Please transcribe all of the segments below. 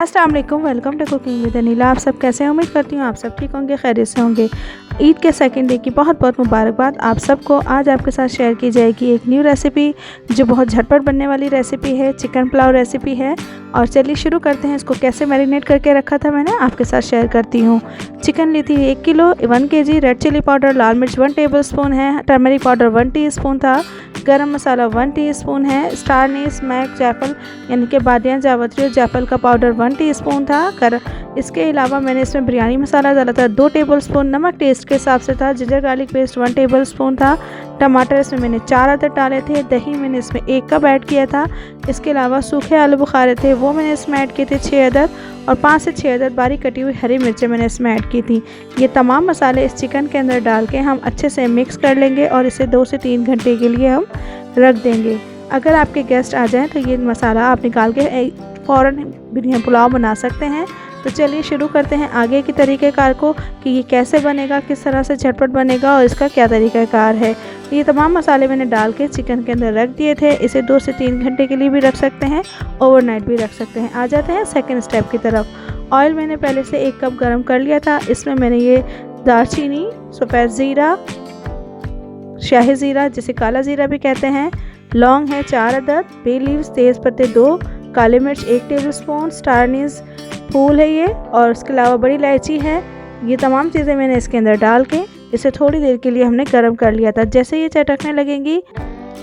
अस्सलाम वालेकुम, welcome to cooking with Anila. आप सब कैसे हैं? उम्मीद करती हूँ आप सब ठीक होंगे, खैरियत से होंगे। ईद के सेकंड डे की बहुत बहुत मुबारकबाद आप सबको। आज आपके साथ शेयर की जाएगी एक न्यू रेसिपी जो बहुत झटपट बनने वाली रेसिपी है। चिकन पुलाव रेसिपी है। और चलिए शुरू करते हैं। इसको कैसे मैरिनेट करके रखा था मैंने आपके साथ शेयर करती हूँ। चिकन ली थी 1 kilo, 1 kg, red chilli powder, लाल मिर्च 1 टेबलस्पून है, टर्मरिक पाउडर 1 टीस्पून था, गरम मसाला 1 टीस्पून है, स्टार अनीस, मैक, जायफल यानी कि बादियान, जावित्री और जायफल का पाउडर 1 टीस्पून था। इसके अलावा मैंने इसमें बिरयानी मसाला डाला था 2 टेबलस्पून, नमक टेस्ट के हिसाब से था, जिंजर गार्लिक पेस्ट 1 टेबलस्पून था, टमाटर इसमें मैंने 4 अदद डाले थे, दही मैंने इसमें 1 कप ऐड किया था। इसके अलावा सूखे आलू बुखारे थे वो मैंने इसमें ऐड किए थे 6 अदद, और 5 से 6 अदद बारीक कटी हुई हरी मिर्चें मैंने इसमें ऐड की थी। ये तमाम मसाले इस चिकन के अंदर डाल के हम अच्छे से मिक्स कर लेंगे और इसे 2 से 3 घंटे के लिए हम रख देंगे। अगर आपके गेस्ट आ जाएं तो ये मसाला आप निकाल के फ़ौरन बिरयानी पुलाव बना सकते हैं। तो चलिए शुरू करते हैं आगे की तरीक़ेकार को कि ये कैसे बनेगा, किस तरह से झटपट बनेगा और इसका क्या तरीक़ाकार है। ये तमाम मसाले मैंने डाल के चिकन के अंदर रख दिए थे। इसे 2 से 3 घंटे के लिए भी रख सकते हैं, ओवरनाइट भी रख सकते हैं। आ जाते हैं सेकंड स्टेप की तरफ। ऑयल मैंने पहले से 1 कप गर्म कर लिया था। इसमें मैंने ये दालचीनी, सफ़ेद ज़ीरा, शाही ज़ीरा जिसे काला ज़ीरा भी कहते हैं, लौंग है 4 अदद, बे लीव्स तेज़ पत्ते 2, काली मिर्च 1 टेबलस्पून, स्टार अनीस फूल है ये, और इसके अलावा बड़ी इलायची है। ये तमाम चीज़ें मैंने इसके अंदर डाल के इसे थोड़ी देर के लिए हमने गर्म कर लिया था। जैसे ये चटकने लगेंगी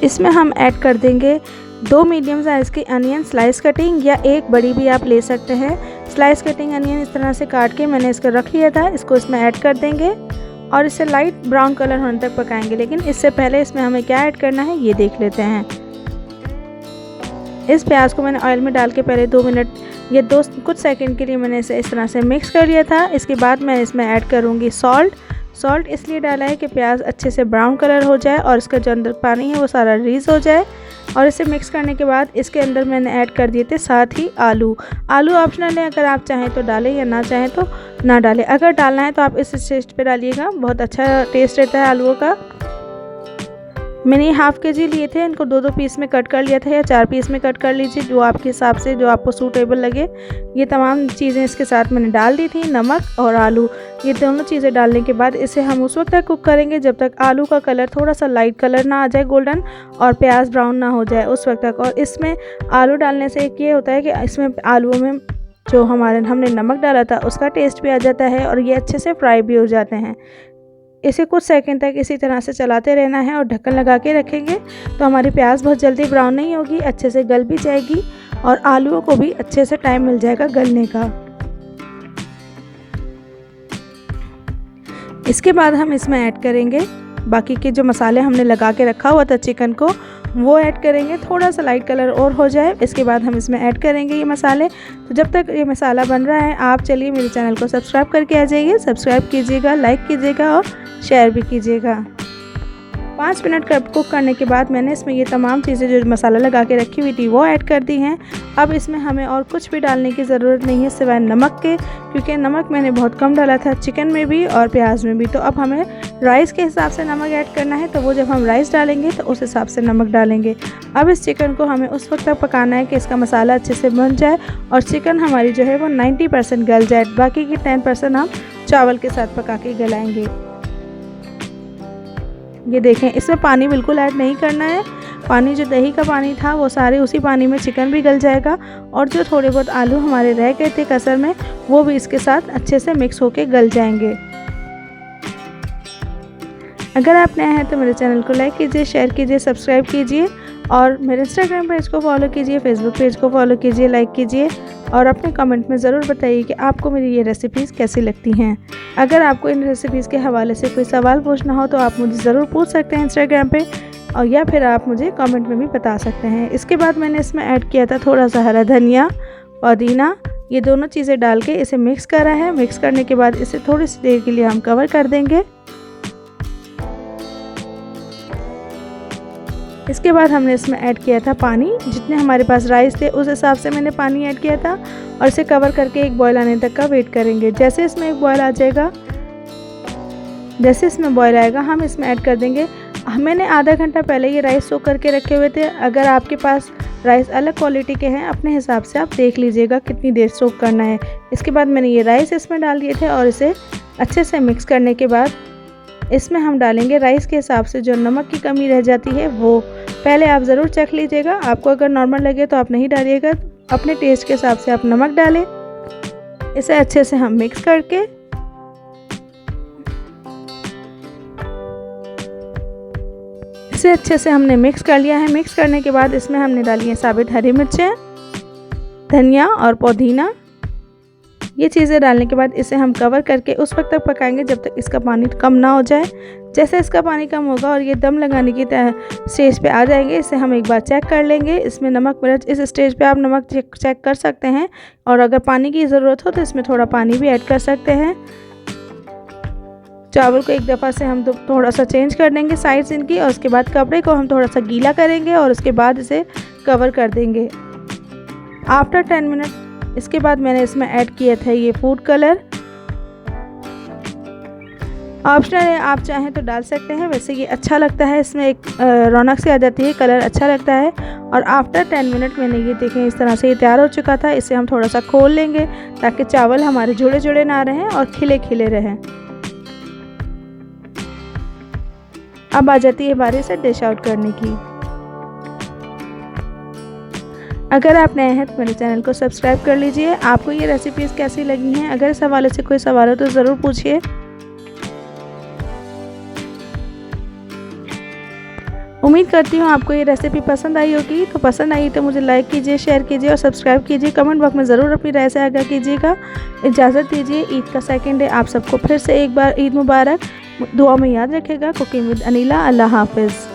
इसमें हम ऐड कर देंगे 2 मीडियम साइज़ की अनियन स्लाइस कटिंग, या 1 बड़ी भी आप ले सकते हैं। स्लाइस कटिंग अनियन इस तरह से काट के मैंने इसको रख लिया था। इसको इसमें ऐड कर देंगे और इसे लाइट ब्राउन कलर होने तक पकाएंगे। लेकिन इससे पहले इसमें हमें क्या ऐड करना है ये देख लेते हैं। इस प्याज को मैंने ऑयल में डाल के पहले 2 मिनट या कुछ सेकंड के लिए मैंने इसे इस तरह से मिक्स कर लिया था। इसके बाद मैं इसमें ऐड करूँगी सॉल्ट इसलिए डाला है कि प्याज अच्छे से ब्राउन कलर हो जाए और इसका जो अंदर पानी है वो सारा रिलीज़ हो जाए। और इसे मिक्स करने के बाद इसके अंदर मैंने ऐड कर दिए थे साथ ही आलू ऑप्शनल है, अगर आप चाहें तो डालें या ना चाहें तो ना डालें। अगर डालना है तो आप इस स्टेज पे डालिएगा, बहुत अच्छा टेस्ट रहता है आलूओं का। मैंने ½ kg लिए थे, इनको 2-2 पीस में कट कर लिया था या 4 पीस में कट कर लीजिए, जो आपके हिसाब से जो आपको सूटेबल लगे। ये तमाम चीज़ें इसके साथ मैंने डाल दी थी, नमक और आलू, ये दोनों चीज़ें डालने के बाद इसे हम उस वक्त तक कुक करेंगे जब तक आलू का कलर थोड़ा सा लाइट कलर ना आ जाए गोल्डन, और प्याज ब्राउन ना हो जाए उस वक्त तक। और इसमें आलू डालने से एक ये होता है कि इसमें आलूओं में जो हमने नमक डाला था उसका टेस्ट भी आ जाता है और ये अच्छे से फ्राई भी हो जाते हैं। इसे कुछ सेकंड तक इसी तरह से चलाते रहना है और ढक्कन लगा के रखेंगे तो हमारी प्याज बहुत जल्दी ब्राउन नहीं होगी, अच्छे से गल भी जाएगी और आलूओं को भी अच्छे से टाइम मिल जाएगा गलने का। इसके बाद हम इसमें ऐड करेंगे बाकी के जो मसाले हमने लगा के रखा हुआ था चिकन को, वो ऐड करेंगे। थोड़ा सा लाइट कलर और हो जाए इसके बाद हम इसमें ऐड करेंगे ये मसाले। तो जब तक ये मसाला बन रहा है आप चलिए मेरे चैनल को सब्सक्राइब करके आ जाइए, सब्सक्राइब कीजिएगा, लाइक कीजिएगा और शेयर भी कीजिएगा। 5 मिनट कुक करने के बाद मैंने इसमें ये तमाम चीज़ें जो मसाला लगा के रखी हुई थी वो ऐड कर दी हैं। अब इसमें हमें और कुछ भी डालने की ज़रूरत नहीं है सिवाय नमक के, क्योंकि नमक मैंने बहुत कम डाला था चिकन में भी और प्याज में भी। तो अब हमें राइस के हिसाब से नमक ऐड करना है, तो वो जब हम राइस डालेंगे तो उस हिसाब से नमक डालेंगे। अब इस चिकन को हमें उस वक्त तक पकाना है कि इसका मसाला अच्छे से बन जाए और चिकन हमारी जो है वो 90% गल जाए। बाकी की 10% हम चावल के साथ पका के गलाएँगे। ये देखें, इसमें पानी बिल्कुल ऐड नहीं करना है। पानी जो दही का पानी था वो सारे उसी पानी में चिकन भी गल जाएगा और जो थोड़े बहुत आलू हमारे रह गए थे कसर में वो भी इसके साथ अच्छे से मिक्स होके गल जाएंगे। अगर आप नए हैं तो मेरे चैनल को लाइक कीजिए, शेयर कीजिए, सब्सक्राइब कीजिए और मेरे इंस्टाग्राम पेज को फॉलो कीजिए, फेसबुक पेज को फॉलो कीजिए, लाइक कीजिए और अपने कमेंट में ज़रूर बताइए कि आपको मेरी ये रेसिपीज़ कैसी लगती हैं। अगर आपको इन रेसिपीज़ के हवाले से कोई सवाल पूछना हो तो आप मुझे ज़रूर पूछ सकते हैं इंस्टाग्राम पे, और या फिर आप मुझे कमेंट में भी बता सकते हैं। इसके बाद मैंने इसमें ऐड किया था थोड़ा सा हरा धनिया, पुदीना, ये दोनों चीज़ें डाल के इसे मिक्स करा है। मिक्स करने के बाद इसे थोड़ी सी देर के लिए हम कवर कर देंगे। इसके बाद हमने इसमें ऐड किया था पानी, जितने हमारे पास राइस थे उस हिसाब से मैंने पानी ऐड किया था और इसे कवर करके एक बॉयल आने तक का वेट करेंगे। जैसे इसमें एक बॉयल आ जाएगा, जैसे इसमें बॉयल आएगा हम इसमें ऐड कर देंगे। मैंने आधा घंटा पहले ये राइस सोक करके रखे हुए थे। अगर आपके पास राइस अलग क्वालिटी के हैं, अपने हिसाब से आप देख लीजिएगा कितनी देर सोक करना है। इसके बाद मैंने ये राइस इसमें डाल दिए थे और इसे अच्छे से मिक्स करने के बाद इसमें हम डालेंगे राइस के हिसाब से जो नमक की कमी रह जाती है वो पहले आप ज़रूर चख लीजिएगा। आपको अगर नॉर्मल लगे तो आप नहीं डालिएगा, अपने टेस्ट के हिसाब से आप नमक डालें। इसे अच्छे से हम मिक्स करके इसे अच्छे से हमने मिक्स कर लिया है। मिक्स करने के बाद इसमें हमने डाली है साबित हरी मिर्चें, धनिया और पुदीना। ये चीज़ें डालने के बाद इसे हम कवर करके उस वक्त तक पकाएंगे जब तक इसका पानी कम ना हो जाए। जैसे इसका पानी कम होगा और ये दम लगाने की स्टेज पे आ जाएंगे, इसे हम एक बार चेक कर लेंगे। इसमें नमक मिर्च, इस स्टेज पे आप नमक चेक कर सकते हैं और अगर पानी की ज़रूरत हो तो इसमें थोड़ा पानी भी ऐड कर सकते हैं। चावल को एक दफ़ा से हम थोड़ा सा चेंज कर देंगे साइड्स इनकी, और उसके बाद कपड़े को हम थोड़ा सा गीला करेंगे और उसके बाद इसे कवर कर देंगे। आफ्टर 10 मिनट इसके बाद मैंने इसमें ऐड किया था ये फूड कलर। ऑप्शनल है, आप चाहें तो डाल सकते हैं, वैसे ये अच्छा लगता है, इसमें एक रौनक सी आ जाती है, कलर अच्छा लगता है। और आफ्टर 10 मिनट मैंने ये देखें इस तरह से ये तैयार हो चुका था। इसे हम थोड़ा सा खोल लेंगे ताकि चावल हमारे जुड़े जुड़े ना रहें और खिले खिले रहें। अब आ जाती है बारी से डिश आउट करने की। अगर आप नए हैं तो मेरे चैनल को सब्सक्राइब कर लीजिए। आपको ये रेसिपीज़ कैसी लगी हैं? अगर इस हवाले से कोई सवाल हो तो ज़रूर पूछिए। उम्मीद करती हूँ आपको ये रेसिपी पसंद आई होगी। तो पसंद आई तो मुझे लाइक कीजिए, शेयर कीजिए और सब्सक्राइब कीजिए। कमेंट बॉक्स में ज़रूर अपनी राय से आगाह कीजिएगा। इजाज़त दीजिए, ईद का सेकंड डे आप सबको फिर से एक बार ईद मुबारक। दुआ में याद रखेगा। Cooking with Anila. अल्लाह हाफिज़।